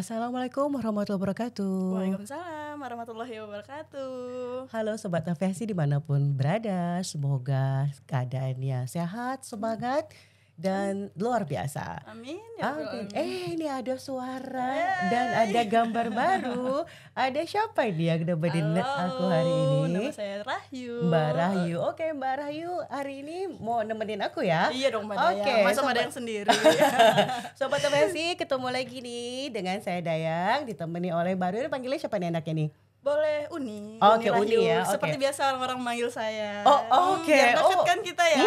Assalamualaikum warahmatullahi wabarakatuh. Waalaikumsalam warahmatullahi wabarakatuh. Halo Sobat Aviasi dimanapun berada, semoga keadaannya sehat, semangat, dan luar biasa. Amin ya Oke. Rabbal alamin. Ini ada suara dan ada gambar baru. Ada siapa ini yang nemenin aku hari Halo, ini? nama saya Rahyu. Mbak Rahyu. Oke, Mbak Rahyu hari ini mau nemenin aku ya? Iya dong Mbak Dayang. Oke, Masa Mbak Sobat- Dayang sendiri? Sobat Aviasi ketemu lagi nih dengan saya Dayang, ditemani oleh Mbak Rahyu. Panggilnya siapa nih enaknya nih? Boleh Uni. Oke, Rahyu. Uni ya, oke. Seperti biasa orang-orang manggil saya. Oh, oke. Biar dekat Oh. kan kita ya.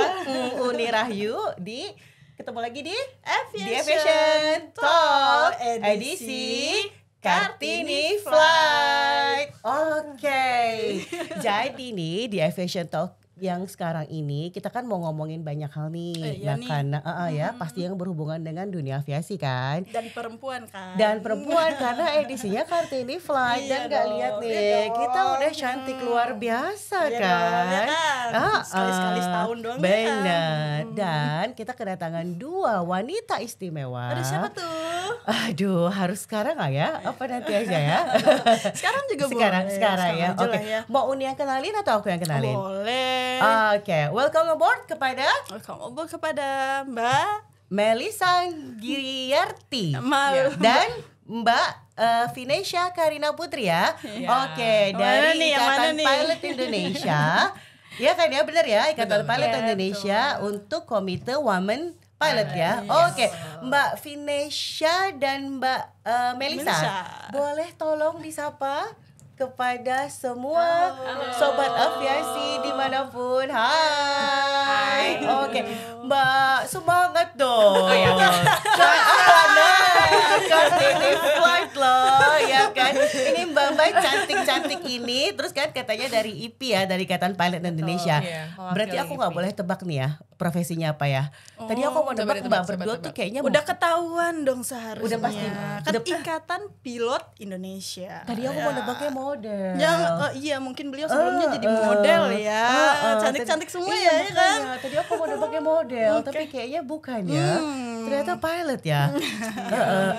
Uni Rahyu ketemu lagi di Aviation Aviation Talk Talk edisi Kartini Flight. Oke. Jadi nih di Aviation Talk yang sekarang ini kita kan mau ngomongin banyak hal nih. Iya Nah, nih. karena ya pasti yang berhubungan dengan dunia aviasi kan. Dan perempuan kan. Dan perempuan karena edisinya Kartini Flight. Iya Dan gak dong, lihat iya nih dong. kita udah cantik luar biasa Iya kan. dong, ya kan? Sekali-sekali setahun doang ya kan? Benar. Dan kita kedatangan dua wanita istimewa. Ada siapa tuh? Aduh, harus sekarang gak ya? Apa nanti aja ya? Sekarang juga sekarang, boleh. sekarang ya. aja Oke. lah ya. Mau Uni yang kenalin atau aku yang kenalin? Boleh. Oke, welcome aboard kepada Welcome aboard kepada Mbak Melisa Giriarti Mal. dan Mbak Vinesia Karina Putri ya. Iya. Oke, Yang mana dari nih, yang mana Ikatan nih? Pilot Indonesia. Ya kan ya, benar ya, Ikatan Betul, Pilot betul. Indonesia untuk Komite Women Pilot ya. Yes. Oke, Mbak Vinesia dan Mbak Melisa, Melisa. boleh tolong disapa kepada semua sobat aviasi dimanapun. Hai. Oke, Mbak semangat dong. Oh iya. Kartini Flight loh, ya kan. Ini Mbak cantik-cantik ini, terus kan katanya dari IP ya, dari Ikatan Pilot Indonesia. Iya, Berarti aku nggak IP. boleh tebak nih ya, profesinya apa ya. Tadi aku mau coba nebak ditebak, Mbak coba berdua tebak. tuh kayaknya Udah ketahuan dong seharusnya. Udah pasti. Kan Udah- Ikatan Pilot Indonesia. Tadi aku mau nebaknya model. Iya mungkin beliau sebelumnya jadi model ya. Cantik-cantik semua Iya, ya, ya kan? makanya. Tadi aku mau nebaknya model, tapi kayaknya bukan ya. Ternyata pilot ya.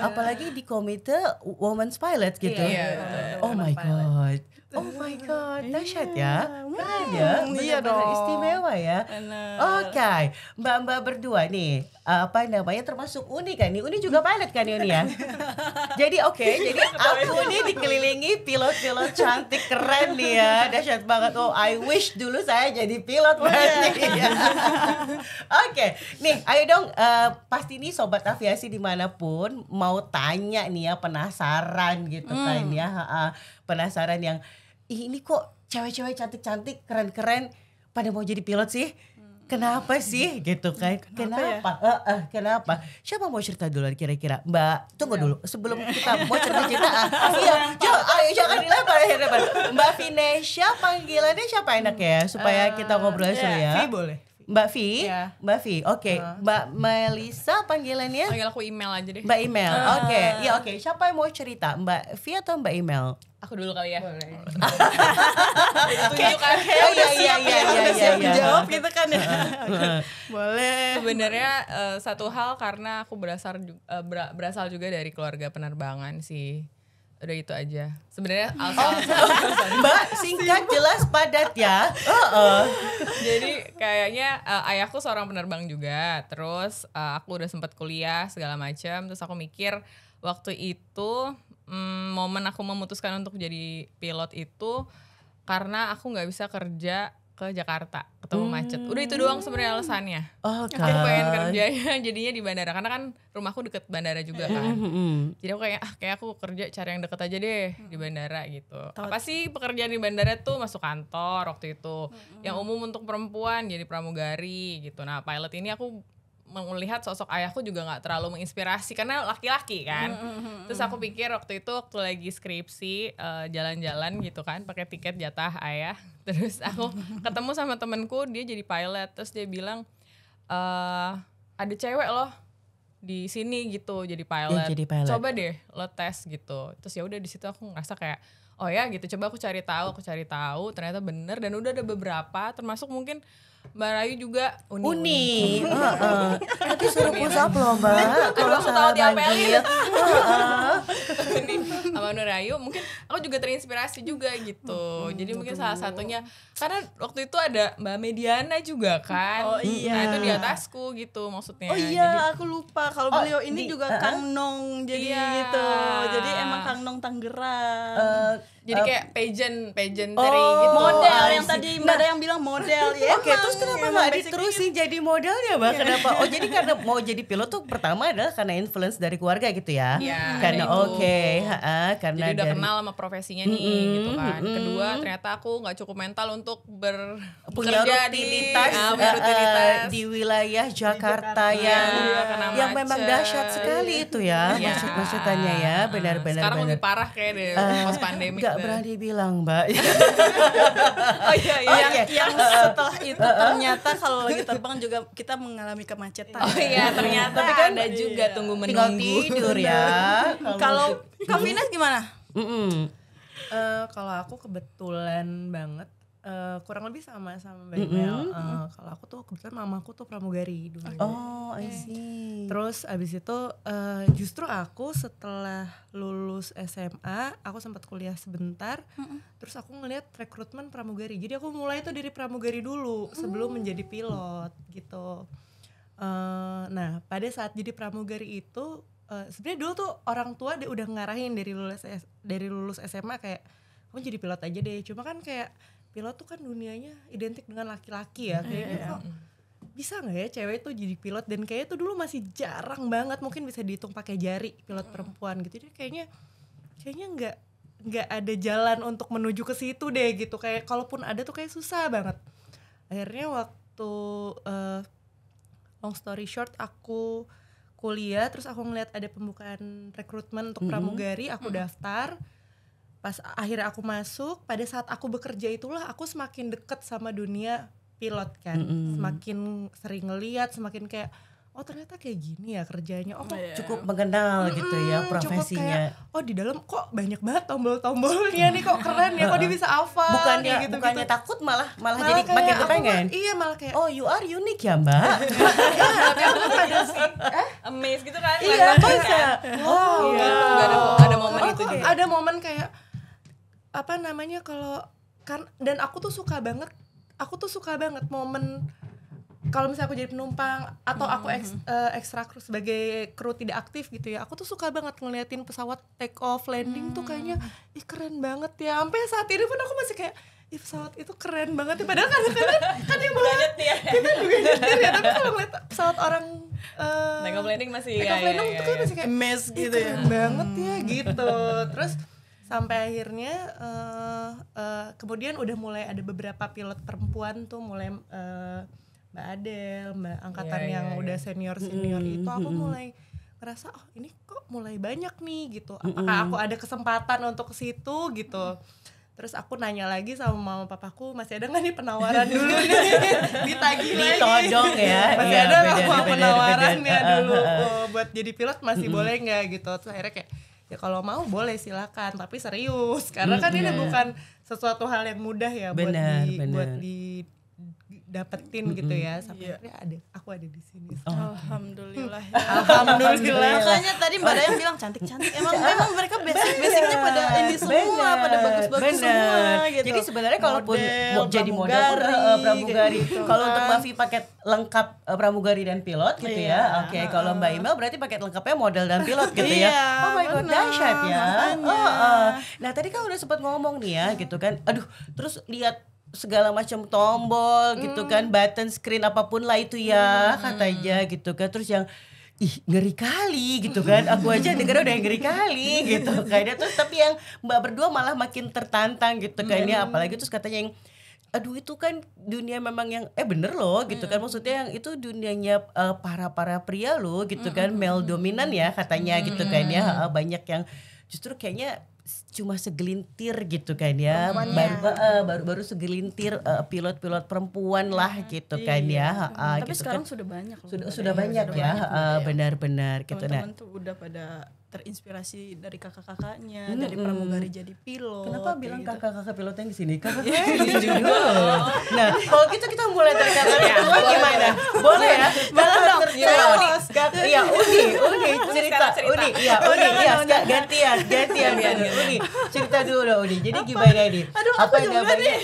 Apalagi di komite Women's Pilot gitu. Iya, betul. Oh my god. Oh my god, dahsyat ya. Keren ya. Iya Benar-benar dong. istimewa ya. Benar. Oke, Mbak-mbak berdua nih, apa namanya termasuk Uni kan nih? Uni juga pilot kan Uni ya? Jadi jadi aku nih dikelilingi pilot-pilot cantik keren nih ya, dahsyat banget. Oh, I wish dulu saya jadi pilot berarti ya. Oke, nih ayo dong, pasti nih sobat aviasi dimanapun mau tanya nih ya, penasaran gitu kan ya, penasaran yang "Ih, ini kok cewek-cewek cantik-cantik keren-keren pada mau jadi pilot sih? Kenapa sih gitu kan? Kenapa? Kenapa? Siapa mau cerita duluan kira-kira? Mbak, tunggu dulu sebelum kita mau cerita-cerita. Iya, ayo jangan dilempar. Mbak Vinesia, panggilannya siapa enak ya supaya kita ngobrol seru ya? Vi boleh. Mbak Vi, Iya. Mbak Vi, oke. Mbak Melisa panggilannya Panggil aku email aja deh. Mbak Email. Oke, ya oke. Siapa yang mau cerita? Mbak Vi atau Mbak Email? Aku dulu kali ya. Boleh. Tunjukkan. Oh iya iya iya Udah siap iya. dijawab gitu kan ya. Boleh. Sebenarnya satu hal karena aku berasal juga dari keluarga penerbangan sih. Udah itu aja. Sebenarnya Mbak, singkat jelas padat ya. jadi kayaknya ayahku seorang penerbang juga. Terus aku udah sempat kuliah segala macam. Terus aku mikir waktu itu momen aku memutuskan untuk jadi pilot itu karena aku nggak bisa kerja ke Jakarta, ketemu macet. Udah itu doang sebenarnya alasannya. Oke. Aku pengen kerjanya jadinya di bandara karena kan rumahku deket bandara juga kan. Jadi aku kayak aku kerja cari yang deket aja deh di bandara gitu. Apa sih pekerjaan di bandara tuh masuk kantor waktu itu. Yang umum untuk perempuan jadi pramugari gitu. Nah, pilot ini aku melihat sosok ayahku juga nggak terlalu menginspirasi karena laki-laki kan. Terus aku pikir waktu itu waktu lagi skripsi jalan-jalan gitu kan pakai tiket jatah ayah. Terus aku ketemu sama temenku dia jadi pilot. Terus dia bilang ada cewek loh di sini gitu jadi pilot. Jadi pilot. Coba deh lo tes gitu. Terus ya udah di situ aku ngerasa kayak oh ya gitu coba aku cari tahu ternyata bener dan udah ada beberapa termasuk mungkin Mbak Rayu juga Uni. Nanti suruh push up loh Mbak. Kalau aku tahu salah diapelin. manggil. gitu nih sama Nurayu, mungkin aku juga terinspirasi juga gitu. Jadi mungkin salah satunya karena waktu itu ada Mbak Mediana juga kan. Oh iya. Nah itu di atasku gitu maksudnya. Oh iya, aku lupa kalau beliau ini juga Kang Nong jadi Iya. gitu. Jadi emang Kang Nong Tangerang. Jadi kayak pageantry gitu. Model I yang see. tadi Mbak Dayang bilang model ya. Oke, terus kenapa nggak basically diterusin jadi modelnya, Mbak? Kenapa? Oh, jadi karena mau jadi pilot tuh pertama adalah karena influence dari keluarga gitu ya? Iya, Karena ada itu. karena Jadi udah dari kenal sama profesinya nih gitu kan. Kedua ternyata aku nggak cukup mental untuk punya bekerja rutinitas, punya rutinitas. di wilayah Jakarta yang kena memang macet. dahsyat sekali itu ya, Iya. macet-macetannya ya, benar-benar. Sekarang lebih parah kayak deh pas pandemi. Nggak berani bilang, Mbak. Oh iya iya. yang setelah itu ternyata kalau lagi terbang juga kita mengalami kemacetan. Oh iya ternyata Tapi kan ada juga tunggu Tinggal menunggu. tidur ya. Kalau Kak Vina gimana? Kalau aku kebetulan banget kurang lebih sama Mbak Imel. Kalau aku tuh kebetulan mamaku tuh pramugari dulu. Oh, I see. Terus abis itu justru aku setelah lulus SMA aku sempat kuliah sebentar. Terus aku ngeliat rekrutmen pramugari. Jadi aku mulai tuh dari pramugari dulu sebelum menjadi pilot gitu. Nah pada saat jadi pramugari itu sebenarnya dulu tuh orang tua udah ngarahin dari lulus SMA kayak kamu jadi pilot aja deh. Cuma kan kayak pilot tuh kan dunianya identik dengan laki-laki ya. Kayaknya kok bisa nggak ya cewek tuh jadi pilot, dan kayaknya tuh dulu masih jarang banget, mungkin bisa dihitung pakai jari pilot perempuan gitu. Jadi kayaknya nggak ada jalan untuk menuju ke situ deh gitu. Kayak kalaupun ada tuh kayak susah banget. Akhirnya waktu long story short aku kuliah, terus aku ngeliat ada pembukaan rekrutmen untuk pramugari, aku daftar. Pas akhirnya aku masuk, pada saat aku bekerja itulah aku semakin deket sama dunia pilot kan. Semakin sering ngeliat, semakin kayak oh ternyata kayak gini ya kerjanya. Oh kok Cukup mengenal gitu ya profesinya. kayak, oh di dalam kok banyak banget tombol-tombolnya nih, kok keren ya, kok dia bisa hafal. Bukannya gitu. takut malah Malah jadi kayak makin aku kepengen. Iya malah kayak Oh, you are unique ya, Mbak. Amazed gitu kan. iya Kelihatan bisa. kan. Wow. Nggak ada momen itu juga. Ada momen kayak apa namanya kalau kan, dan aku tuh suka banget momen kalau misalnya aku jadi penumpang atau aku ekstra kru sebagai kru tidak aktif gitu ya, aku tuh suka banget ngeliatin pesawat take off landing tuh kayaknya ih keren banget ya. Sampai saat ini pun aku masih kayak ih pesawat itu keren banget ya, padahal kadang-kadang kan yang bawa kita juga nyetir ya, tapi kalau ngeliat pesawat orang Take off landing masih take off landing tuh kan masih kayak Mes ih, gitu ya. keren banget ya gitu. Terus sampai akhirnya kemudian udah mulai ada beberapa pilot perempuan tuh, mulai Mbak Adel, Mbak angkatan yang udah senior itu, aku mulai ngerasa oh ini kok mulai banyak nih gitu. Apakah aku ada kesempatan untuk ke situ gitu. Terus aku nanya lagi sama mama papaku, masih ada nggak nih penawaran dulu nih, ditagih lagi. Ditodong ya. Masih Iya, ada nggak bener, mau bener, penawarannya bener. dulu buat jadi pilot masih boleh nggak gitu. Terus akhirnya kayak ya kalau mau boleh silakan, tapi serius karena kan ini bukan sesuatu hal yang mudah ya buat dapetin gitu ya. Sampai akhirnya aku ada di sini. Alhamdulillah. Alhamdulillah. Makanya tadi Mbak Dayang bilang cantik-cantik. Emang mereka basicnya pada ini semua, pada bagus-bagus semua gitu. Jadi sebenarnya kalaupun mau jadi model pramugari. gitu Kalau untuk kan. Mbak Vi paket lengkap pramugari dan pilot gitu ya. Oke, kalau Mbak Imel berarti paket lengkapnya model dan pilot gitu ya. Iya, Oh my god, benar, dahsyat ya. makanya. Nah, tadi kan udah sempat ngomong nih ya gitu kan. Aduh, terus lihat segala macam tombol gitu kan, button screen apapun lah itu ya katanya gitu kan. Terus yang ih ngeri kali gitu kan, aku aja dengar udah ngeri kali gitu kayaknya. Terus tapi yang Mbak berdua malah makin tertantang gitu kan ya, apalagi terus katanya yang aduh itu kan dunia memang yang bener loh gitu kan, maksudnya yang itu dunianya para pria loh gitu kan, male dominan ya katanya gitu kan ya. Banyak yang justru kayaknya cuma segelintir gitu kan ya, baru segelintir pilot-pilot perempuan lah gitu kan ya. Tapi gitu sekarang kan. sudah banyak loh. Sudah banyak ya, benar-benar gitu. Nah, Teman-teman tuh udah pada terinspirasi dari kakak-kakaknya, dari pramugari jadi pilot. Kenapa bilang gitu. kakak-kakak pilot yang di sini? Kakak-kakak di sini dulu. Nah, kalau gitu kita mulai dari kakak tertua gimana? Boleh ya? Boleh dong. Iya, Uni cerita. Uni, iya, gantian. Uni, cerita dulu Uni. Jadi gimana nih? Apa namanya?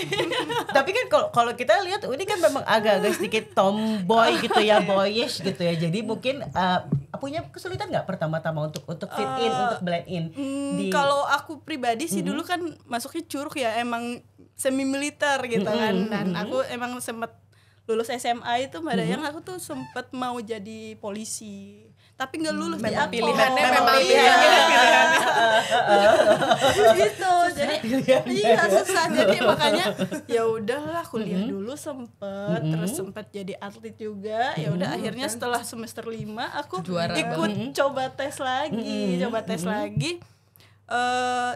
Tapi kan kalau kita lihat Uni kan memang agak-agak sedikit tomboy gitu ya, boyish gitu ya. Jadi mungkin punya kesulitan nggak pertama-tama untuk fit in, untuk blend in? Kalau aku pribadi sih dulu kan masuknya curug ya, emang semi militer gitu kan, dan aku emang sempet lulus SMA itu Mbak Dayang, aku tuh sempet mau jadi polisi tapi nggak lulus di aku. Pilihannya memang gitu. Jadi iya susah, jadi makanya ya udahlah kuliah dulu sempet, terus sempet jadi atlet juga. Ya udah akhirnya setelah semester 5 aku Juara ikut coba tes lagi.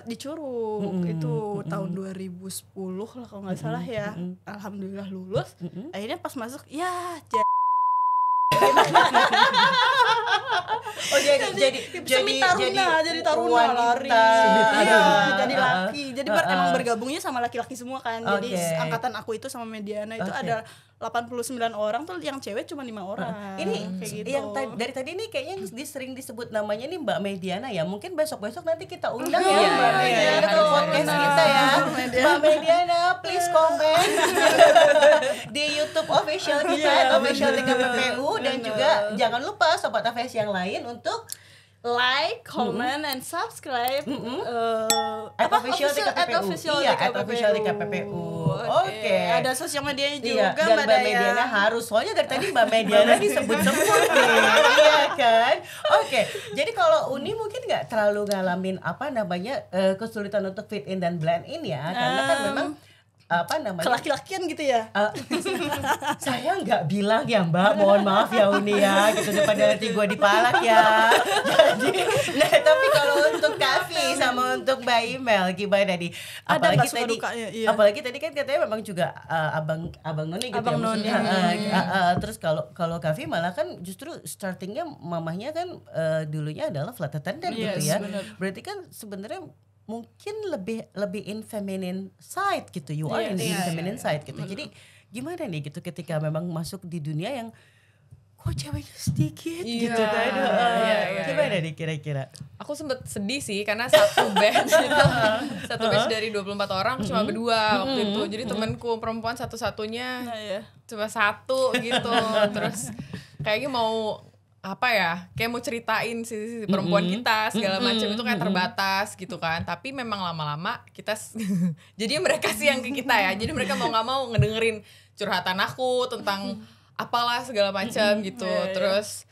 Di Curug itu tahun 2010 lah kalau nggak salah ya. Alhamdulillah lulus. Akhirnya pas masuk ya jadi taruna lari. Iya, jadi laki. Jadi emang bergabungnya sama laki-laki semua kan. Jadi angkatan aku itu sama Mediana itu ada 89 orang tuh, yang cewek cuma 5 orang. Ini kayak gitu. yang dari tadi nih kayaknya sering disebut namanya nih Mbak Mediana ya. Mungkin besok-besok nanti kita undang ya Mbak Mediana ke podcast kita ya. Mbak Mediana, please comment di YouTube official kita, official TKPPU, dan juga jangan lupa sobat AVS yang lain untuk like, comment, and subscribe official TKPPU. Iya, official TKPPU. Oke. Ada sosial medianya juga dan Mbak Mediana harus, soalnya dari tadi Mbak Mediana disebut-sebut nih. Iya kan? Oke. Jadi kalau Uni mungkin nggak terlalu ngalamin kesulitan untuk fit in dan blend in ya, karena kan memang kelaki-lakian gitu ya. Saya nggak bilang ya Mbak, mohon maaf ya Uni ya, gitu, daripada nanti gue dipalak ya. Jadi tapi kalau untuk Kavi sama untuk Mbak Imel gimana nih? Apalagi tadi kan katanya memang juga abang Noni gitu. Abang Noni. Terus kalau Kavi malah kan justru startingnya mamahnya kan dulunya adalah flight attendant gitu ya. Berarti kan sebenarnya mungkin lebih in feminine side gitu, you are in the feminine side gitu. Jadi gimana nih gitu ketika memang masuk di dunia yang kok ceweknya sedikit gitu kan? Gimana nih kira-kira? Aku sempet sedih sih karena satu batch dari 24 orang cuma berdua waktu itu. Jadi temanku perempuan satu-satunya cuma satu gitu. Terus kayaknya mau kayak mau ceritain si perempuan kita segala macam itu kayak terbatas gitu kan. Tapi memang lama-lama kita jadi mereka sih yang ke kita ya. Jadi mereka mau nggak mau ngedengerin curhatan aku tentang apalah segala macam gitu. Terus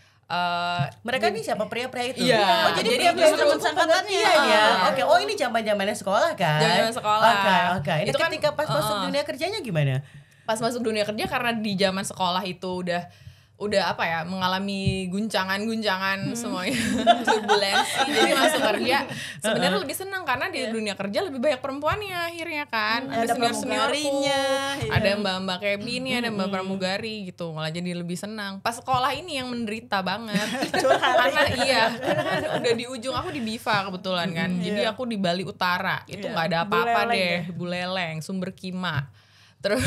mereka nih siapa pria-pria itu? Iya. Jadi pria-pria itu angkatannya ya. Oke, ini zaman-zamannya sekolah kan? Zaman sekolah. Oke. Ini itu ketika pas masuk dunia kerjanya gimana? Pas masuk dunia kerja karena di zaman sekolah itu udah mengalami guncangan semuanya, turbulensi. Jadi masuk kerja sebenarnya lebih senang karena di dunia kerja lebih banyak perempuannya akhirnya kan. Ada senior-seniornya, ada mbak-mbak cabinnya, ada mbak pramugari gitu. Malah jadi lebih senang. Pas sekolah ini yang menderita banget. Karena kan udah di ujung, aku di Biva kebetulan kan. Jadi aku di Bali Utara. Itu enggak ada apa-apa deh. Buleleng, Sumber Kima. Terus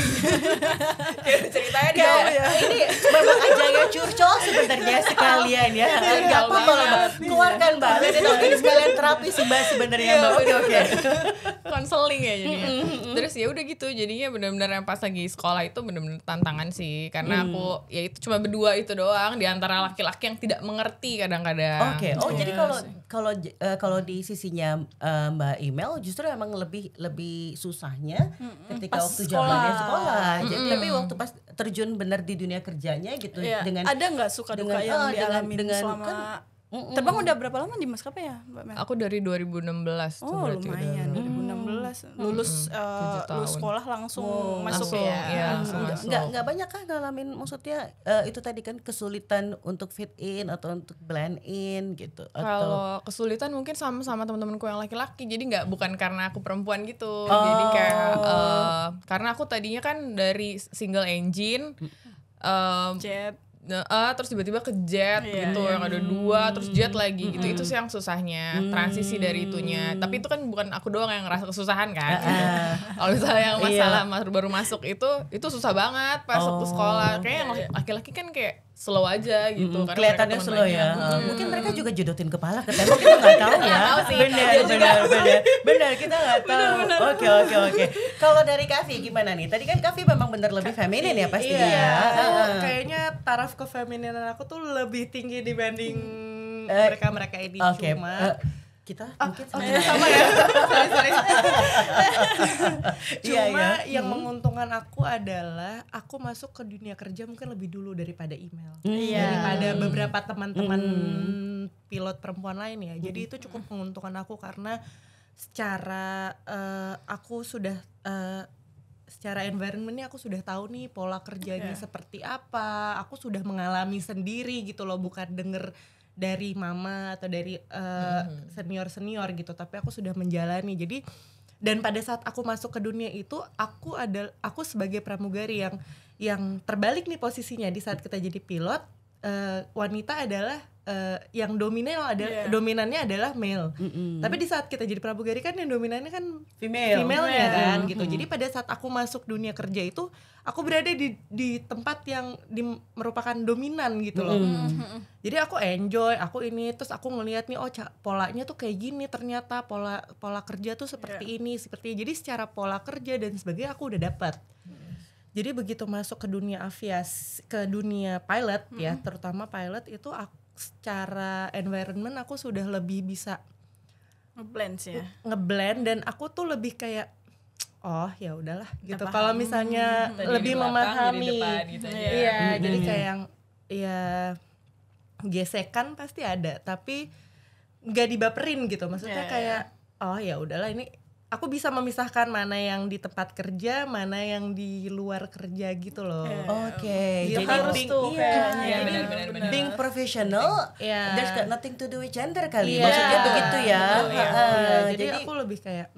ceritanya dia ini memang ajaknya curcol sebenarnya sekalian ya. Enggak apa-apa loh Mbak, keluarkan Mbak. Ini sekalian terapi sih Mbak sebenarnya Mbak. Oke. Konseling ya jadi. Terus ya udah gitu, jadinya benar-benar yang pas lagi sekolah itu benar-benar tantangan sih, karena aku ya itu cuma berdua itu doang di antara laki-laki yang tidak mengerti kadang-kadang. Oke. Jadi kalau di sisinya Mbak Imel justru emang lebih susahnya ketika waktu zaman dia sekolah. Jadi tapi waktu pas terjun benar di dunia kerjanya gitu dengan ada nggak suka duka yang dialami selama terbang udah berapa lama di maskapai ya Mbak Mel? Aku dari 2016 tuh berarti lumayan, 2016 lulus sekolah langsung masuk ya. Nggak banyak kan ngalamin, maksudnya itu tadi kan kesulitan untuk fit in atau untuk blend in gitu? Kalau kesulitan mungkin sama teman-temanku yang laki-laki, jadi bukan karena aku perempuan gitu. Jadi kayak karena aku tadinya kan dari single engine, terus tiba-tiba ke jet gitu yang ada 2 terus jet lagi gitu. Itu sih yang susahnya transisi dari itunya. Tapi itu kan bukan aku doang yang ngerasa kesusahan kan. Kalau misalnya yang masalah baru masuk itu susah banget pas waktu sekolah. Kayak yang laki-laki kan kayak slow aja gitu. Kelihatannya slow ya. Mungkin mereka juga jodotin kepala ke tembok, kita nggak tahu ya. Benar kita nggak tahu. Oke. Kalau dari Kavi gimana nih? Tadi kan Kavi memang bener lebih feminin ya pasti ya. Kayaknya taraf kefemininan aku tuh lebih tinggi dibanding mereka ini. Cuma kita mungkin sama ya. Sorry. Cuma yang menguntungkan aku adalah aku masuk ke dunia kerja mungkin lebih dulu daripada email. Daripada beberapa teman-teman pilot perempuan lain ya. Jadi itu cukup menguntungkan aku karena secara aku sudah secara environmentnya aku sudah tahu nih pola kerjanya seperti apa. Aku sudah mengalami sendiri gitu loh, bukan denger dari mama atau dari senior gitu, tapi aku sudah menjalani. Jadi dan pada saat aku masuk ke dunia itu aku sebagai pramugari yang terbalik nih posisinya. Di saat kita jadi pilot, wanita adalah yang dominannya adalah male. Tapi di saat kita jadi pramugari kan yang dominannya kan female-nya kan gitu. Jadi pada saat aku masuk dunia kerja itu aku berada di tempat yang merupakan dominan gitu loh. Jadi aku enjoy, terus aku ngelihat nih polanya tuh kayak gini, ternyata pola kerja tuh seperti ini. Jadi secara pola kerja dan sebagainya aku udah dapat. Jadi begitu masuk ke dunia aviasi, ke dunia pilot ya, terutama pilot itu secara environment aku sudah lebih bisa ngeblend dan aku tuh lebih kayak ya udahlah gitu. Kalau misalnya lebih memahami gitu jadi kayak yang gesekan pasti ada tapi nggak dibaperin gitu. Maksudnya kayak ya udahlah, ini aku bisa memisahkan mana yang di tempat kerja, mana yang di luar kerja gitu loh. Jadi harus tuh kayaknya. Benar. Being professional, there's got nothing to do with gender kali. Maksudnya begitu ya. Jadi aku lebih kayak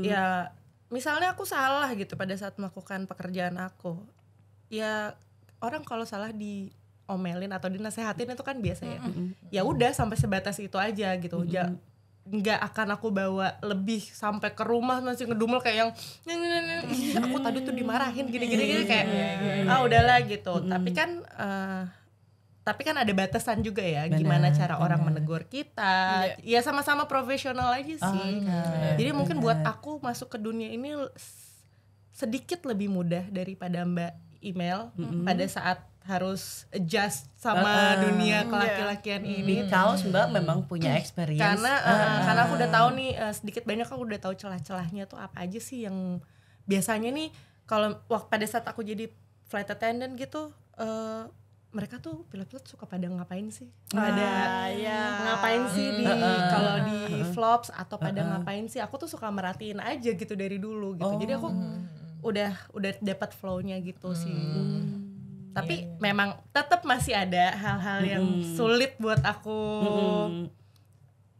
ya misalnya aku salah gitu pada saat melakukan pekerjaan aku. Ya orang kalau salah diomelin atau dinasehatin itu kan biasa ya. Ya udah sampai sebatas itu aja gitu. Nggak akan aku bawa lebih sampai ke rumah masih ngedumel kayak yang aku tadi tuh dimarahin gini kayak udahlah gitu. Tapi kan ada batasan juga ya, gimana cara orang menegur kita. Ya sama-sama profesional aja sih. Jadi mungkin buat aku masuk ke dunia ini sedikit lebih mudah daripada Mbak Email pada saat harus adjust sama dunia kelaki-lakian ini. Kaos Mbak memang punya experience. Karena aku udah tahu nih sedikit banyak aku udah tahu celah-celahnya tuh apa aja sih yang biasanya nih kalau pada saat aku jadi flight attendant gitu mereka tuh pilot-pilot suka pada ngapain sih? Ngapain sih kalau di flops atau pada ngapain sih? Aku tuh suka merhatiin aja gitu dari dulu gitu. Jadi aku udah dapat flow-nya gitu sih. Tapi memang tetap masih ada hal-hal yang sulit buat aku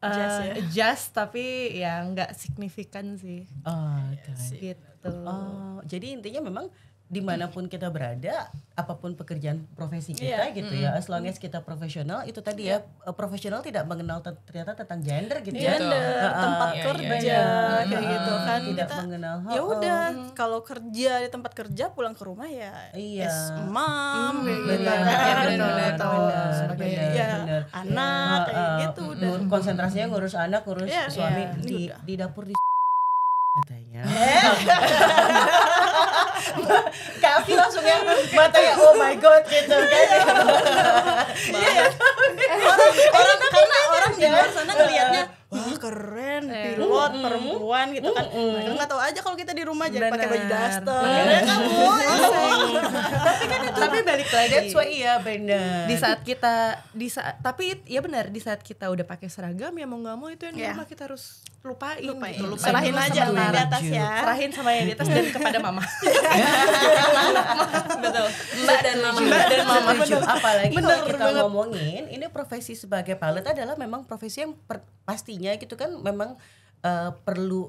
adjust tapi ya nggak signifikan sih. Gitu. Jadi intinya memang dimanapun kita berada, apapun pekerjaan profesi kita gitu ya, as long as kita profesional, itu tadi ya, profesional tidak mengenal ternyata tentang gender gitu ya, tempat kerja kayak gitu kan, tidak kita mengenal ya udah kalau kerja di tempat kerja pulang ke rumah ya mom sebagai anak kayak gitu udah konsentrasinya ngurus anak, ngurus suami di dapur di katanya. Kavi langsung yang matanya oh my god gitu kan. Karena orang di luar sana ngelihatnya wah keren pilot perempuan gitu kan. Mereka nggak tahu aja kalau kita di rumah jadi pakai baju daster. Tapi balik lagi. That's why benar. Di saat tapi ya benar di saat kita udah pakai seragam ya mau nggak mau itu yang di rumah kita harus lupain. Serahin aja sama yang di atas ya. Serahin sama yang di atas dan kepada mama. Betul. Mbak dan mama. Apalagi kalau kita ngomongin ini profesi sebagai pilot adalah memang profesi yang pastinya gitu kan memang perlu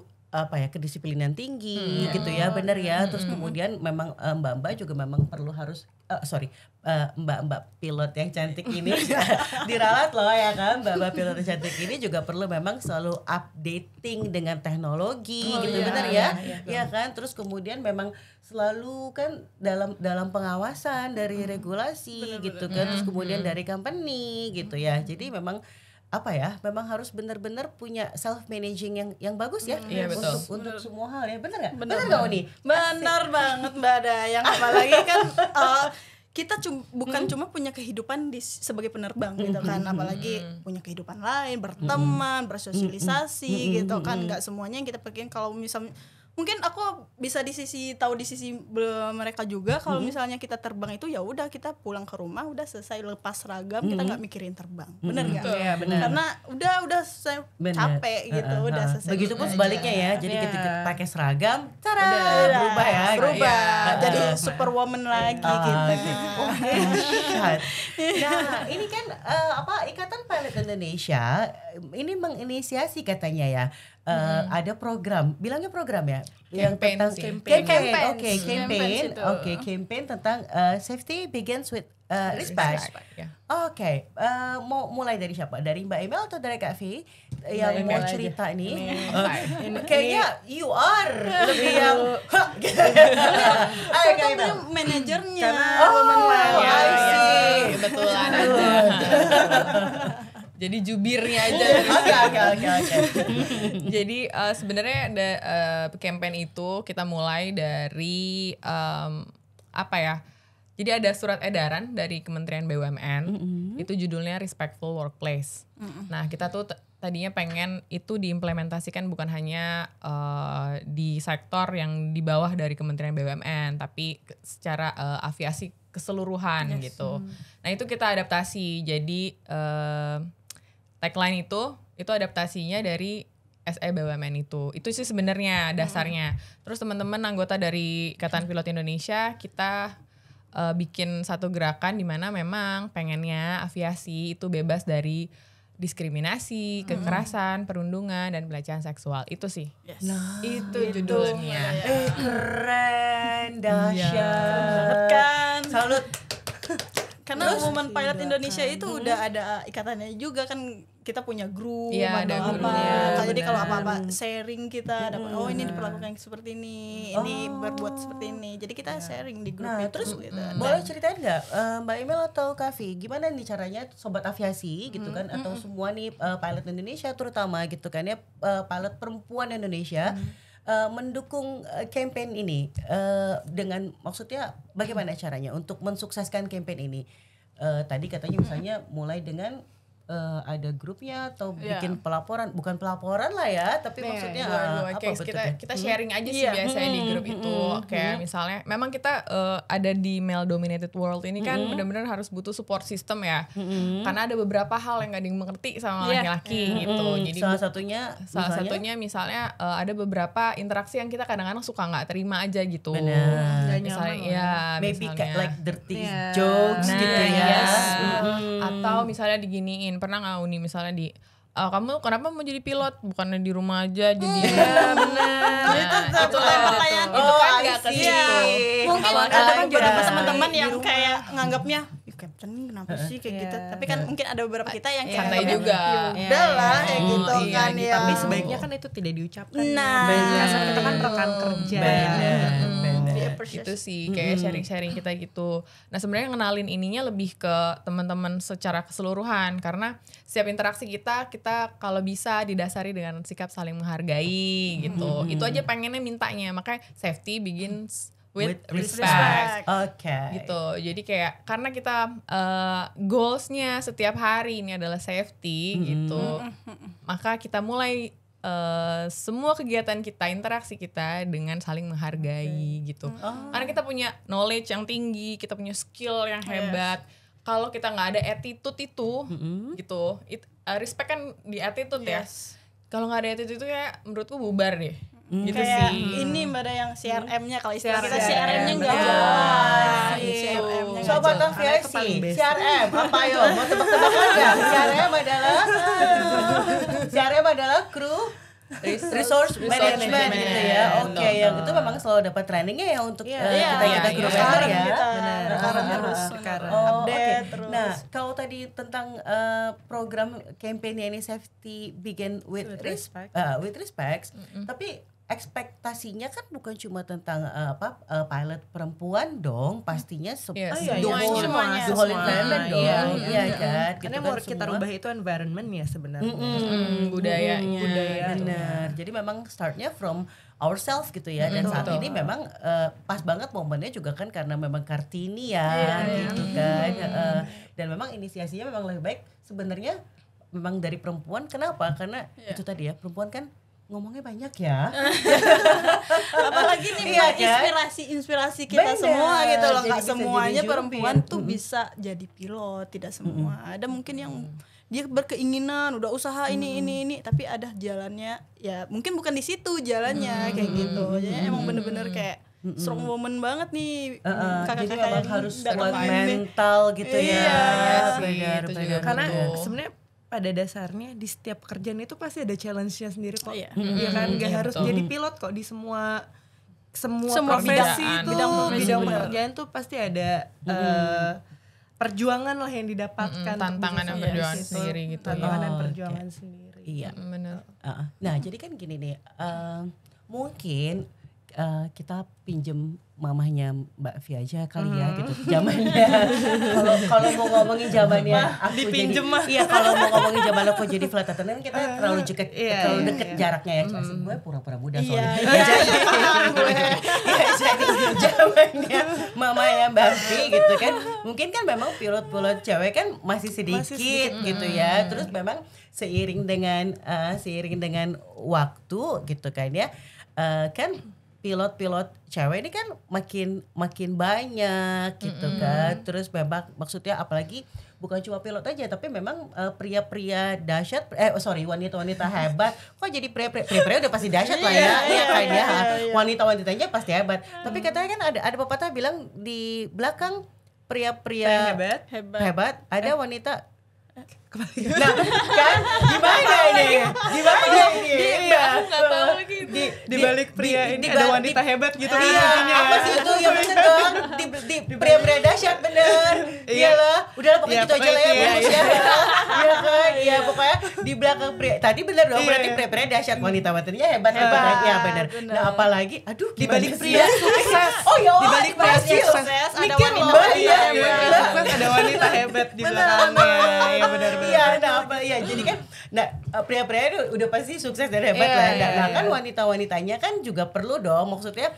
kedisiplinan tinggi gitu ya, benar ya. Terus kemudian memang mbak-mbak juga memang perlu harus mbak-mbak pilot yang cantik ini diralat loh ya kan. Mbak-mbak pilot yang cantik ini juga perlu memang selalu updating dengan teknologi gitu, benar ya? Ya kan. Terus kemudian memang selalu kan dalam pengawasan dari regulasi gitu kan. Terus kemudian dari company gitu ya. Jadi memang memang harus benar-benar punya self managing yang bagus ya, untuk semua hal ya, benar nggak? Benar nggak Uni? Benar banget Mbak Dayang, apalagi kan kita bukan cuma punya kehidupan sebagai penerbang gitu kan, apalagi punya kehidupan lain, berteman, bersosialisasi gitu kan, nggak semuanya yang kita pikirin. Kalau misalnya mungkin aku bisa tahu di sisi mereka juga, kalau misalnya kita terbang itu ya udah kita pulang ke rumah udah selesai lepas seragam, kita nggak mikirin terbang, bener nggak? Ya, benar. Karena udah saya capek gitu, udah selesai. Begitupun sebaliknya ya, jadi ketika pakai seragam, berubah ya, jadi superwoman lagi gitu. Nah ini kan Ikatan Pilot Indonesia ini menginisiasi katanya ya. Ada program, bilangnya program ya, yang tentang campaign tentang safety begins with respect. Oke, mau mulai dari siapa? Dari Mbak Emel atau dari Kak V yang mau cerita nih? Kayaknya you are lebih yang ayo Kak Emel, manajernya. Kebetulan aja. Jadi jubirnya aja. Oke. Jadi sebenarnya campaign itu kita mulai dari Jadi ada surat edaran dari Kementerian BUMN, itu judulnya Respectful Workplace. Nah kita tuh tadinya pengen itu diimplementasikan bukan hanya di sektor yang di bawah dari Kementerian BUMN, tapi secara aviasi keseluruhan gitu. Nah itu kita adaptasi, jadi tagline itu adaptasinya dari SE BUMN itu sih sebenarnya dasarnya. Terus teman-teman anggota dari Ikatan Pilot Indonesia kita bikin satu gerakan di mana memang pengennya aviasi itu bebas dari diskriminasi, kekerasan, perundungan dan pelecehan seksual. Itu sih. Itu judulnya. Keren, dahsyat Kan salut. Karena Women Pilot Indonesia itu udah ada ikatannya juga kan, kita punya grup ada apa. Jadi kalau apa-apa sharing kita dapat ini diperlakukan seperti ini berbuat seperti ini. Jadi kita sharing di grup itu. Terus gitu. boleh ceritain nggak Mbak Emel atau Kavi, gimana nih caranya sobat aviasi gitu kan, atau semua nih pilot Indonesia terutama gitu kan ya, pilot perempuan Indonesia mendukung campaign ini dengan maksudnya bagaimana caranya untuk mensukseskan campaign ini? Tadi katanya misalnya mulai dengan ada grupnya atau bikin pelaporan, bukan pelaporan lah ya, tapi maksudnya apa bentuknya? Kita sharing aja sih biasanya di grup itu. Kayak misalnya memang kita ada di male dominated world ini kan benar-benar harus butuh support system ya. Karena ada beberapa hal yang gak dimengerti sama laki-laki gitu. Jadi salah satunya misalnya ada beberapa interaksi yang kita kadang-kadang suka nggak terima aja gitu. Misalnya maybe like dirty jokes gitu ya. Atau misalnya diginiin, pernah nggak Uni misalnya kamu kenapa mau jadi pilot, bukannya di rumah aja jadi benar. Itu pertanyaan itu kan nggak ke situ. Mungkin ada beberapa teman-teman yang kayak nganggapnya captain kenapa sih kayak gitu, tapi kan mungkin ada beberapa kita yang santai juga. Udahlah kayak gitu kan ya. Tapi sebaiknya kan itu tidak diucapkan. Nah, karena kita kan rekan kerja. Itu sih kayak sharing-sharing kita gitu. Nah sebenarnya ngenalin ininya lebih ke teman-teman secara keseluruhan, karena setiap interaksi kita kalau bisa didasari dengan sikap saling menghargai gitu. Itu aja pengennya mintanya, makanya safety begins with respect. Gitu. Jadi kayak karena kita goalsnya setiap hari ini adalah safety gitu, maka kita mulai semua kegiatan kita, interaksi kita dengan saling menghargai gitu. Karena kita punya knowledge yang tinggi, kita punya skill yang hebat. Kalau kita nggak ada attitude itu, gitu, respect kan di attitude ya. Kalau nggak ada attitude itu ya menurutku bubar deh. Gitu kayak sih. Ini mbak ada yang CRM-nya, kalau istilah kita CRM-nya nggak jelas. CRM-nya Sobat aviasi, CRM apa yo? Mau tebak-tebakan nggak? CRM adalah crew resource management gitu ya. Oke, yang itu memang selalu dapat trainingnya ya untuk kita guru mentor ya. Sekarang harus update terus. Nah, kalau tadi tentang program campaign ini safety begin with respect, tapi ekspektasinya kan bukan cuma tentang pilot perempuan dong, pastinya semuanya. the whole environment dong. Iya kan? Karena mau kita rubah itu environment ya sebenarnya. Budayanya. Benar. Jadi memang startnya from ourselves gitu ya. Dan saat ini memang pas banget momennya juga kan karena memang Kartini ya gitu kan. Dan memang inisiasinya memang lebih baik sebenarnya memang dari perempuan. Kenapa? Karena itu tadi ya, perempuan kan ngomongnya banyak ya. Apalagi nih inspirasi kita semua gitu loh. Nggak semuanya perempuan tuh bisa jadi pilot, tidak semua. Ada mungkin yang dia berkeinginan udah usaha ini tapi ada jalannya ya mungkin bukan di situ jalannya kayak gitu. Jadi emang bener-bener kayak strong woman banget nih kakak-kakak yang harus kuat mental gitu ya. Benar. Karena sebenarnya pada dasarnya di setiap pekerjaan itu pasti ada challenge-nya sendiri kok. Iya kan, gak harus jadi pilot kok di semua profesi itu bidang pekerjaan tuh pasti ada perjuangan lah yang didapatkan, tantangan dan perjuangan sendiri gitu. Tantangan dan perjuangan sendiri. Iya. Benar. Nah, jadi kan gini nih, mungkin kita pinjem mamahnya Mbak Vi aja kali ya gitu zamannya. Kalau mau ngomongin zamannya aku dipinjem mah. Iya, kalau mau ngomongin zaman aku jadi flight attendant kita terlalu deket jaraknya ya. Gue pura-pura muda soalnya. Jadi zamannya mamanya Mbak Vi gitu kan. Mungkin kan memang pilot-pilot cewek kan masih sedikit gitu ya. Terus memang seiring dengan waktu gitu kan ya. Kan pilot-pilot cewek ini kan makin banyak gitu kan. Terus memang maksudnya apalagi bukan cuma pilot aja tapi memang pria-pria dahsyat wanita-wanita hebat. Kok jadi pria-pria udah pasti dahsyat lah ya. Iya kan ya. Wanita-wanitanya pasti hebat. Tapi katanya kan ada pepatah bilang di belakang pria-pria hebat ada wanita. Nah, kan gimana ini? Aku nggak tahu lagi. Di balik pria ini ada wanita hebat gitu. Iya, apa sih itu yang bener dong? Di pria-pria dahsyat bener. Iyalah, udahlah pokoknya gitu aja lah ya. Iya kan? Iya pokoknya di belakang pria. Tadi bener dong, berarti pria-pria dahsyat, wanita-wanitanya hebat. Iya bener. Nah, apalagi di balik pria sukses. Oh ya, di balik pria sukses ada wanita hebat. Ada wanita hebat di belakangnya. Iya benar. Iya, jadi kan pria-pria udah pasti sukses dan hebat lah. Nah, kan wanita-wanitanya kan juga perlu dong maksudnya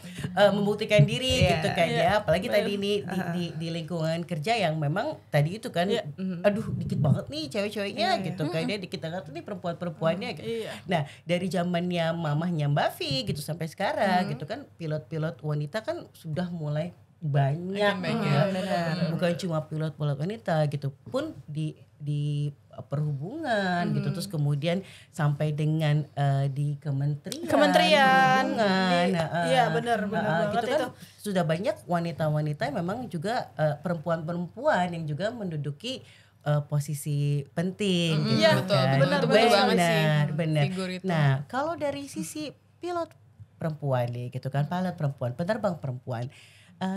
membuktikan diri gitu kan ya. Apalagi tadi ini di lingkungan kerja yang memang tadi itu kan aduh dikit banget nih cewek-ceweknya gitu kan ya, dikit banget nih perempuan-perempuannya gitu. Nah, dari zamannya mamahnya Mbak Vi gitu sampai sekarang gitu kan pilot-pilot wanita kan sudah mulai banyak. Bukan cuma pilot wanita gitu pun di perhubungan gitu, terus kemudian sampai dengan di kementerian iya benar gitu kan sudah banyak wanita-wanita yang memang juga perempuan-perempuan yang juga menduduki posisi penting gitu kan. Betul banget sih benar. Figur itu. Nah, kalau dari sisi pilot perempuan nih gitu kan, pilot perempuan, penerbang perempuan,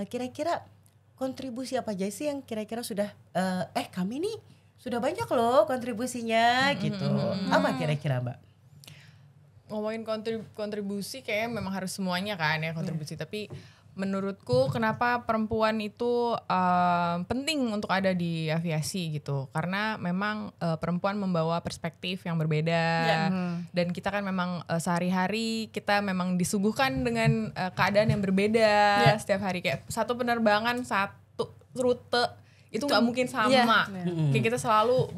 kira-kira kontribusi apa aja sih yang kira-kira sudah kami nih sudah banyak loh kontribusinya gitu. Apa kira-kira Mbak? Ngomongin kontribusi kayaknya memang harus semuanya kan ya kontribusi. Tapi menurutku kenapa perempuan itu penting untuk ada di aviasi gitu. Karena memang perempuan membawa perspektif yang berbeda. Dan kita kan memang sehari-hari kita memang disuguhkan dengan keadaan yang berbeda setiap hari. Kayak satu penerbangan, satu rute itu nggak mungkin sama. Kayak kita selalu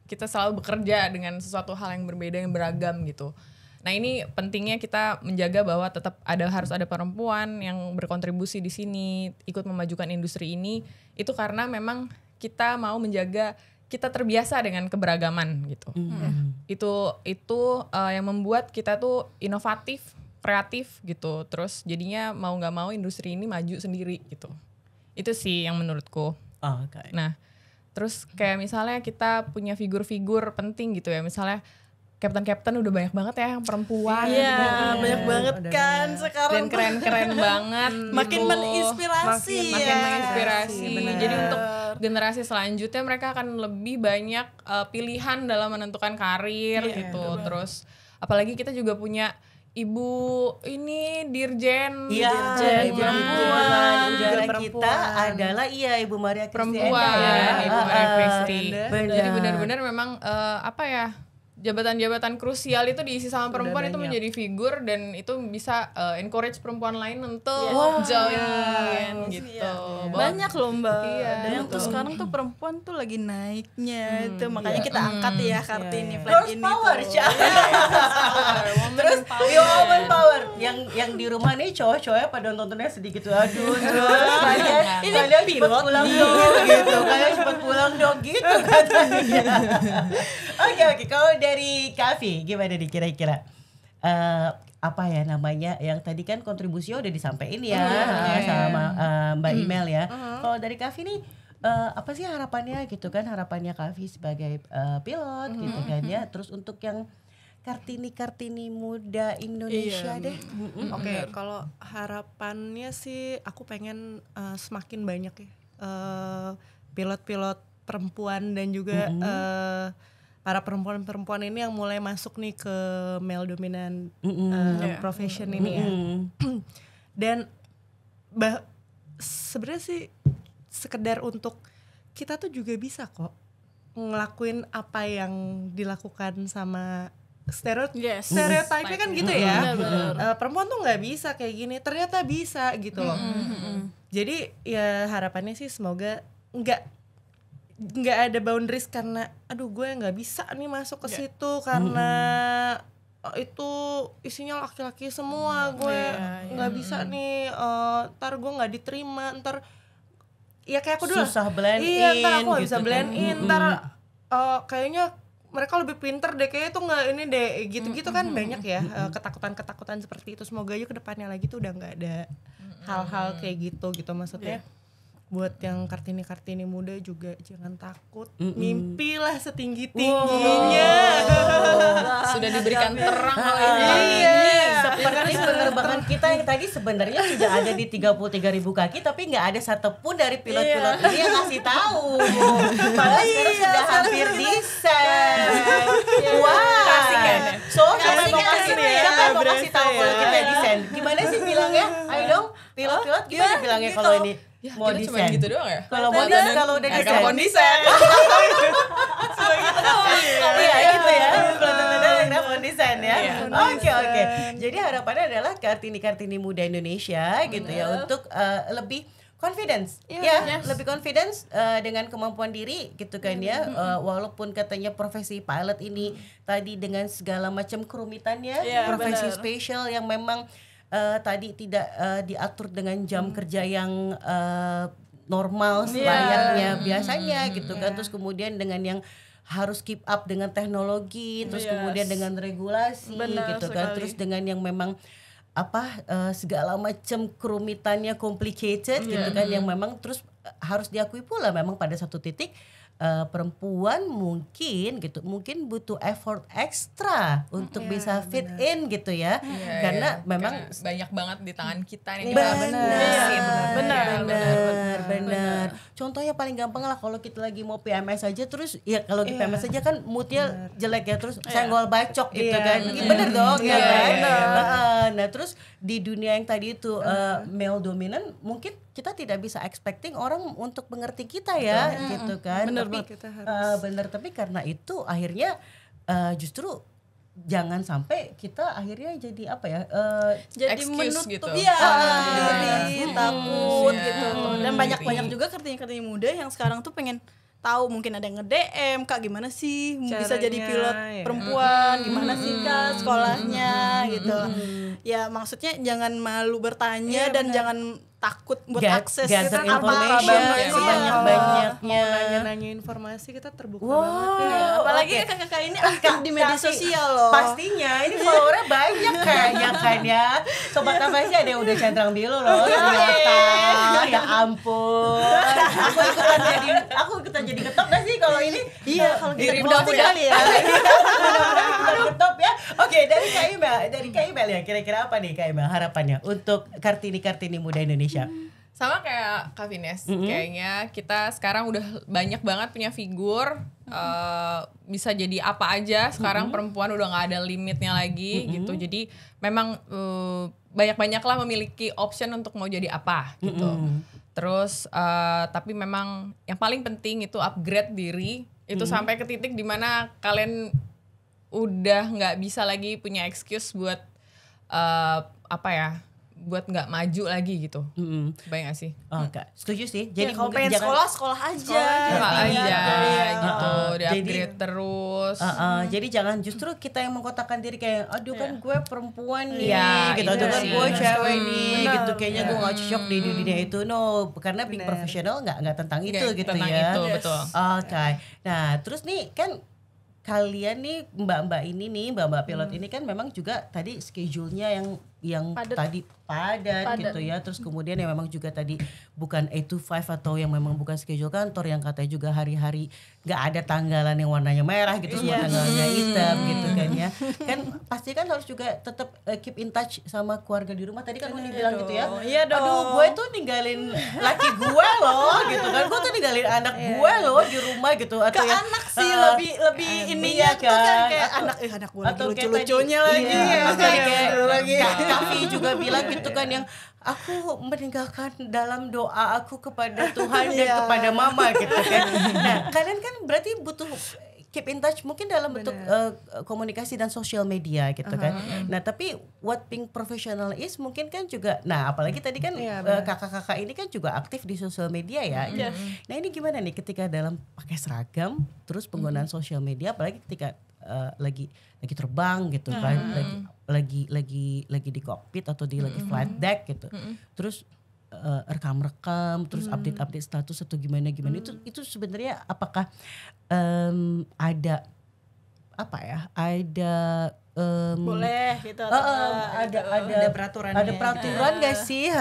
kita selalu bekerja dengan sesuatu hal yang berbeda, yang beragam gitu. Nah ini pentingnya kita menjaga bahwa tetap harus ada perempuan yang berkontribusi di sini, ikut memajukan industri ini. Itu karena memang kita mau menjaga, kita terbiasa dengan keberagaman gitu. Itu yang membuat kita tuh inovatif, kreatif gitu. Terus jadinya mau nggak mau industri ini maju sendiri gitu. Itu sih yang menurutku. Nah, terus kayak misalnya kita punya figur-figur penting gitu ya. Misalnya Kapten udah banyak banget ya yang perempuan. Iya, gitu. banyak banget udah kan Dan sekarang. keren-keren banget. Makin gitu. menginspirasi Makin ya. menginspirasi. benar. Jadi untuk generasi selanjutnya mereka akan lebih banyak pilihan dalam menentukan karir gitu. Terus apalagi kita juga punya ibu ini dirjen Iya, Dirjen ibu perempuan. udara perempuan. kita adalah Ibu Maria perempuan Kristianda ya. Ibu Maria Kristi. Benar. Jadi benar-benar memang apa ya, jabatan-jabatan krusial itu diisi sama perempuan itu banyak. menjadi figur dan itu bisa encourage perempuan lain untuk Wah. join gitu. Banyak loh Mbak. Iya, Dan yang tuh betul. sekarang tuh perempuan tuh lagi naiknya itu makanya kita angkat ya Kartini Girls flag ini power, tuh. Cak. Terus woman power yang di rumah nih cowok-cowoknya pada nontonnya sedikit aduh terus kalian cepet pulang dong gitu, kalian cepet pulang dong gitu katanya. Oke, kalau dari Kavi gimana nih kira-kira? Apa ya namanya yang tadi kan kontribusinya udah disampaikan ya sama Mbak Email ya. Kalau dari Kavi nih apa sih harapannya gitu kan, harapannya Kavi sebagai pilot gitu kan ya. Terus untuk yang Kartini muda Indonesia deh. Oke, kalau harapannya sih aku pengen semakin banyak ya pilot-pilot perempuan dan juga para perempuan-perempuan ini yang mulai masuk nih ke male dominant profession ini ya. Dan sebenarnya sih sekedar untuk kita tuh juga bisa kok ngelakuin apa yang dilakukan sama stereotipnya kan gitu ya. Perempuan tuh nggak bisa kayak gini, ternyata bisa gitu loh. Jadi ya harapannya sih semoga nggak ada boundaries karena aduh gue nggak bisa nih masuk ke situ karena itu isinya laki-laki semua, gue nggak bisa nih, ntar gue nggak diterima, ntar ya kayak aku dulu Susah blend iya in ntar aku nggak gitu bisa kan. blend in, ntar kayaknya mereka lebih pinter deh, kayaknya tuh nggak ini deh, gitu-gitu kan banyak ya ketakutan seperti itu. Semoga aja kedepannya lagi tuh udah nggak ada hal-hal kayak gitu maksudnya. Buat yang Kartini muda juga jangan takut, mimpilah setinggi-tingginya. Sudah diberikan terang oleh ini. Iya, seperti penerbangan kita yang tadi sebenarnya sudah ada di 33.000 kaki, tapi nggak ada satupun dari pilot-pilot ini yang ngasih tahu. Padahal sekarang sudah hampir desain. Wah, so siapa yang mau kasih tahu kalau kita desain? Gimana sih bilangnya? Ayo dong, pilot-pilot gimana bilangnya kalau ini? Ya, Mau kita cuma desain gitu doang ya. kalau mau desain, kalau udah desain Kalau desain. iya gitu ya, belum desain ya. Oke. Jadi harapannya adalah Kartini muda Indonesia gitu ya untuk lebih confidence, lebih confidence dengan kemampuan diri gitu kan ya. Walaupun katanya profesi pilot ini tadi dengan segala macam kerumitannya, profesi spesial yang memang tadi tidak diatur dengan jam kerja yang normal selayaknya biasanya gitu kan. Terus kemudian dengan yang harus keep up dengan teknologi, terus kemudian dengan regulasi gitu kan. Terus dengan yang memang segala macam kerumitannya complicated gitu kan, yang memang terus harus diakui pula memang pada satu titik perempuan mungkin butuh effort ekstra untuk bisa fit in gitu ya. Karena memang banyak banget di tangan kita nih. Benar. Contohnya paling gampang lah kalau kita lagi mau PMS aja, terus ya kalau di PMS aja kan moodnya jelek ya, terus senggol bacok gitu kan. Bener dong ya kan. Nah terus di dunia yang tadi itu male dominant, mungkin kita tidak bisa expecting orang untuk mengerti kita ya gitu kan. Tapi karena itu akhirnya justru jangan sampai kita akhirnya jadi jadi excuse menutup gitu. diri, takut gitu. Dan banyak juga Kartini muda yang sekarang tuh pengen tahu, mungkin ada yang nge-DM, Kak gimana sih bisa jadi pilot perempuan, gimana sih Kak sekolahnya gitu. Ya maksudnya jangan malu bertanya dan jangan takut buat akses gather kita information banget. sebanyak-banyaknya. Mau nanya-nanya informasi kita terbuka Wow, banget ya. Apalagi oke. kakak ini aktif di media Tapi sosial loh. pastinya ini followernya banyak kayaknya kan ya. Sobat Nafasi ada yang udah centang biru loh ternyata. Ya ampun. Aku ikutan jadi ngetop gak sih kalau ini? Iya, kalau kita Diri udah dulu kali ya. Ikutan ngetop ya. Oke, dari Kak Imel ya, kira-kira apa nih Kak Imel harapannya untuk Kartini Muda Indonesia? Sama kayak Kak Vines, kayaknya kita sekarang udah banyak banget punya figur, bisa jadi apa aja. Sekarang perempuan udah nggak ada limitnya lagi gitu. Jadi memang banyak-banyaklah memiliki option untuk mau jadi apa gitu. Terus tapi memang yang paling penting itu upgrade diri, itu sampai ke titik dimana kalian udah nggak bisa lagi punya excuse buat buat nggak maju lagi gitu. Bayang gak sih? Oke, setuju sih. Jadi kalau mungkin pengen sekolah aja. Sekolah aja gitu, Jadi- di-upgrade terus. Jadi jangan justru kita yang mengkotakkan diri kayak aduh kan gue perempuan nih Iya, gitu, itu aduh kan sih. gue cewek nih Benar, gitu, kayaknya gue gak cocok di dunia itu. No, karena being professional nggak tentang itu Nggak gitu tentang ya. itu, betul. Oke. Nah terus nih kan kalian nih mbak-mbak ini nih, mbak-mbak pilot ini kan memang juga tadi schedule-nya yang Padat. tadi padat gitu ya. Terus kemudian yang memang juga tadi bukan 8 to 5 atau yang memang bukan schedule kantor, yang katanya juga hari-hari nggak ada tanggalan yang warnanya merah gitu, semua tanggalnya hitam gitu kan ya. Kan pasti kan harus juga tetap keep in touch sama keluarga di rumah. Tadi kan Uni bilang gitu ya. Iya dong. Aduh gue tuh ninggalin laki gue loh gitu kan. Gue tuh ninggalin anak gue loh di rumah gitu. Atau Ke yang, anak sih lebih ininya iya tuh kan kan. kayak anak gue lagi atau kayak lucu-lucunya tadi, lagi iya, ya. kayak lagi. Kak Kavi juga bilang gitu kan, yang aku meninggalkan dalam doa aku kepada Tuhan dan Iya. kepada mama gitu kan. Nah kalian kan berarti butuh keep in touch mungkin dalam bentuk komunikasi dan sosial media gitu kan. Nah tapi what being professional is mungkin kan juga, nah apalagi tadi kan Iya, benar. kakak-kakak ini kan juga aktif di sosial media ya. Nah ini gimana nih ketika dalam pakai seragam terus penggunaan sosial media, apalagi ketika lagi terbang gitu kan, lagi di cockpit atau di lagi flight deck gitu, terus rekam-rekam, terus update status atau gimana itu sebenarnya apakah ada apa ya, ada Boleh gitu atau enggak, ada peraturannya. ada peraturan gak sih,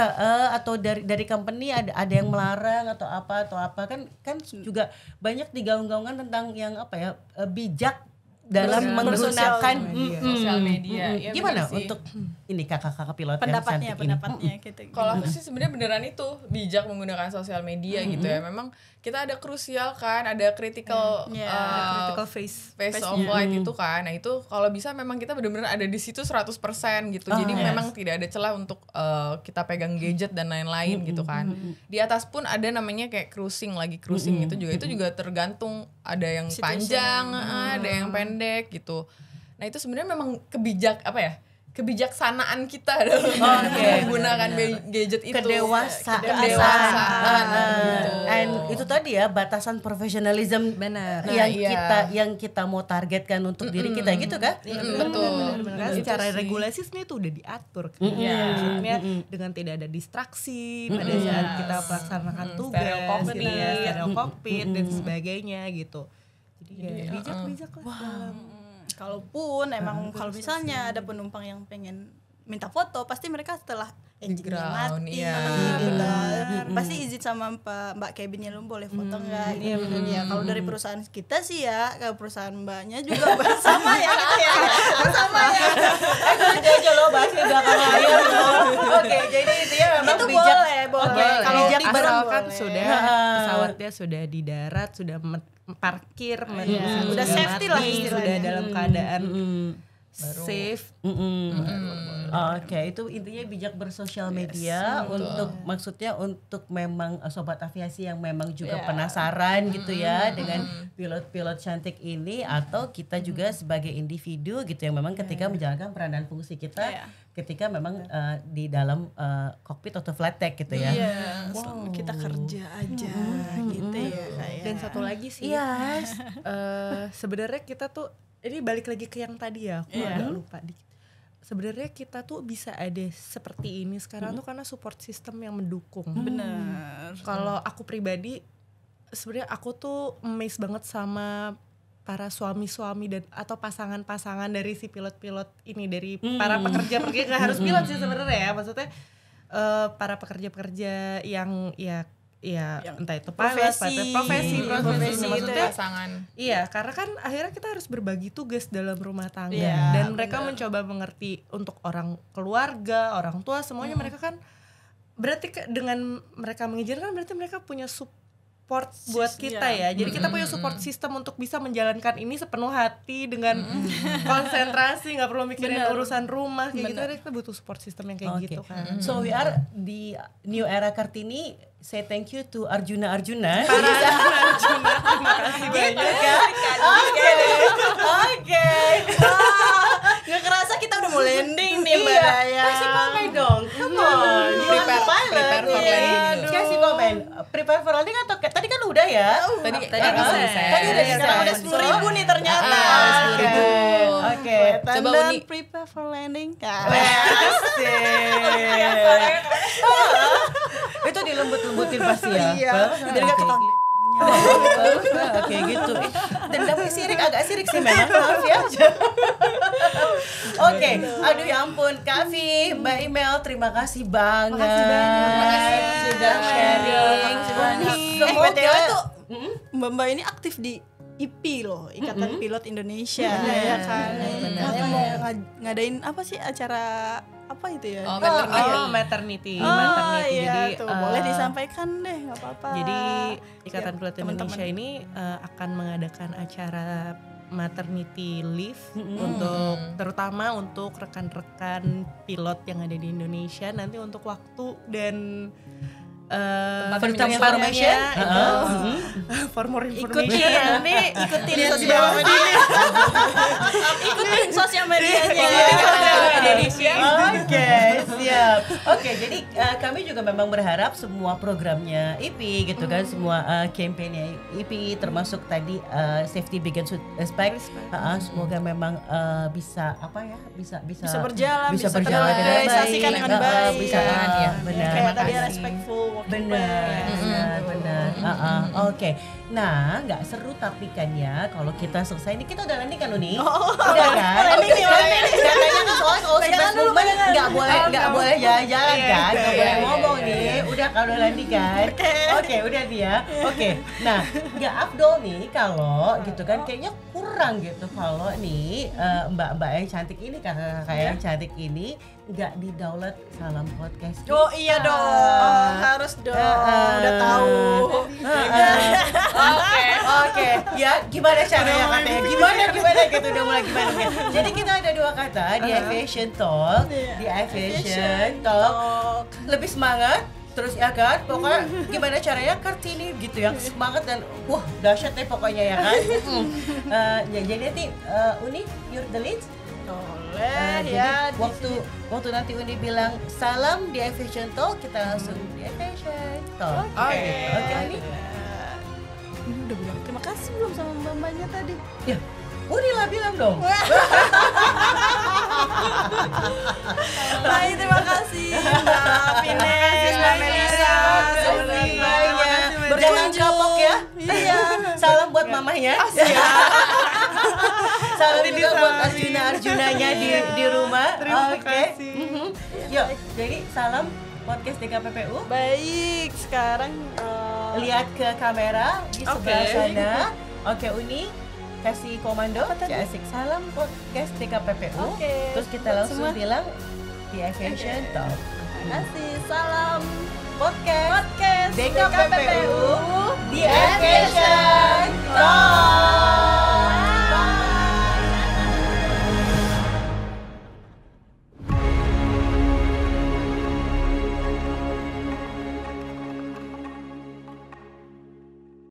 atau dari company ada yang melarang atau apa kan juga banyak digaung-gaungkan tentang yang apa ya, bijak dalam menggunakan Sosial media. Ya, gimana bener sih. untuk ini kakak-kakak pilot yang cantik ini? pendapatnya gitu. Kalau aku sih sebenarnya beneran itu bijak menggunakan sosial media gitu ya. Memang kita ada krusial kan, ada critical Critical face. face of light itu kan. Nah itu kalau bisa memang kita benar-benar ada di situ 100% gitu. Jadi memang tidak ada celah untuk kita pegang gadget dan lain-lain gitu kan. Di atas pun ada namanya kayak cruising itu juga tergantung, ada yang panjang, ada yang pendek gitu. Nah itu sebenarnya memang kebijaksanaan kita dalam menggunakan gadget itu. Kedewasaan. Gitu. And itu tadi ya batasan profesionalism Benar. yang kita mau targetkan untuk diri kita gitu kan? Betul. Karena Itu secara sih. regulasi sebenarnya itu udah diatur kan. Iya. Maksudnya dengan tidak ada distraksi pada saat kita melaksanakan tugas, Stereo cockpit. gitu ya, stereo cockpit dan sebagainya gitu. Jadi ya bijak lah. Kalaupun emang kalau misalnya ada penumpang yang pengen minta foto, pasti mereka setelah engine Ground, mati, iya. pasti izin sama mbak cabinnya, lu boleh foto nggak? Iya benar ya. Kalau dari perusahaan kita sih ya, kalau perusahaan mbaknya juga sama ya, gitu ya, sama ya. Nanti aja lo bahas di belakang layar loh. Oke, jadi intinya memang Itu bijak. boleh. Kalau bijak di Asalkan boleh. sudah pesawatnya sudah di darat, sudah parkir, Udah safety lah sudah istilahnya. dalam keadaan safe. Oke, itu intinya bijak bersosial media untuk maksudnya untuk memang sobat aviasi yang memang juga penasaran gitu ya dengan pilot-pilot cantik ini, atau kita juga sebagai individu gitu yang memang ketika menjalankan peran dan fungsi kita ketika memang di dalam kokpit atau flight deck gitu ya. Iya, kita kerja aja gitu ya kayak. Dan satu lagi sih, sebenarnya kita tuh ini balik lagi ke yang tadi ya, aku agak lupa dikit. sebenarnya kita tuh bisa ada seperti ini sekarang tuh karena support system yang mendukung. Benar. Kalau aku pribadi sebenarnya aku tuh amazed banget sama para suami-suami dan atau pasangan-pasangan dari si pilot-pilot ini, dari para pekerja-pekerja, nggak harus pilot sih sebenarnya ya, maksudnya para pekerja-pekerja yang entah itu profesi maksudnya pasangan. Iya, karena kan akhirnya kita harus berbagi tugas dalam rumah tangga, Iya, dan mereka mencoba mengerti untuk orang keluarga, orang tua, semuanya mereka kan berarti dengan mereka mengizinkan berarti mereka punya support buat kita ya. Jadi kita punya support system untuk bisa menjalankan ini sepenuh hati dengan konsentrasi, nggak perlu mikirin urusan rumah kayak gitu. Kita butuh support system yang kayak gitu kan. So we are di New Era Kartini. Say thank you to Arjuna. Terima kasih banyak. Oke. Nggak kerasa kita udah mau landing nih Mbak Daya. Kasih komen dong. Come on. Prepare for landing. Kasih komen. Prepare for landing atau tadi kan udah ya? Tadi udah bisa. Sekarang udah 10.000 nih ternyata. Oke. Coba Uni. Prepare for landing. Asik. Itu dilembut-lembutin pasti ya. Iya. Biar nggak ketahuan. Oke gitu. Dendamnya agak sirik sih memang, maaf ya. Oke, aduh ya ampun, Kavi, Mbak Imel, terima kasih banget. Sudah sharing. BTW tuh Mbak ini aktif di IPI loh, Ikatan Pilot Indonesia, ya kan. Yang mau ngadain apa sih acara apa itu ya? Maternity. Iya, Jadi tuh, boleh disampaikan deh, nggak apa-apa. Jadi Ikatan Pilot Indonesia ini akan mengadakan acara maternity leave untuk terutama untuk rekan-rekan pilot yang ada di Indonesia, nanti untuk waktu dan information for more ikutin information sosial media. Ikutin sosial medianya. Oke, siap. Oke, jadi kami juga memang berharap semua programnya IPI gitu kan, semua campaignnya IPI termasuk tadi safety begins with respect. Semoga memang bisa Bisa berjalan, bisa bisa berjalan dengan baik. terrealisasikan dengan baik. Bisa kan ya, benar. Kayak tadi respectful. Benar. Oke. Nah, nggak seru tapi kan ya kalau kita selesai ini kita udah landing kan Uni? Udah kan? Katanya kan soalnya kalau sebelas momen nggak boleh jalan-jalan kan, nggak boleh ngomong nih. Udah kalau landing kan? Oke, udah dia. Oke. Nah, nggak afdol nih kalau gitu kan kayaknya kurang gitu kalau nih mbak-mbak yang cantik ini, kakak-kakak yang cantik ini nggak di-download Salam Podcast. Oh iya dong, harus dong. Udah tahu. Oke. Ya, gimana caranya katanya? Gimana gitu udah mulai gimana. Jadi kita ada dua kata di Aviation Talk. Di Aviation Talk lebih semangat. Terus ya kan, pokoknya gimana caranya Kartini gitu yang semangat dan dahsyat deh pokoknya ya kan. Jadi nanti Uni, you're the lead. Boleh Ya, waktu nanti Uni bilang salam di Aviation Talk, kita langsung di Aviation Talk. Oke, Uni. Ini udah bilang terima kasih belum sama mbak-mbaknya tadi? Ya, Uni lah bilang dong. Baik, terima kasih Mbak Fines, Mbak Melisa, semuanya. Jangan kapok ya. Iya. Salam buat mamahnya. Salam juga buat Arjunanya di rumah. Terima kasih. Yuk, jadi salam podcast DKPPU. Baik, sekarang Lihat ke kamera di sebelah sana. Oke, Uni kasih komando. Asik, salam podcast DKPPU. Terus kita langsung bilang di Aviation Talk. terima kasih, salam Podcast podcast DKPPU.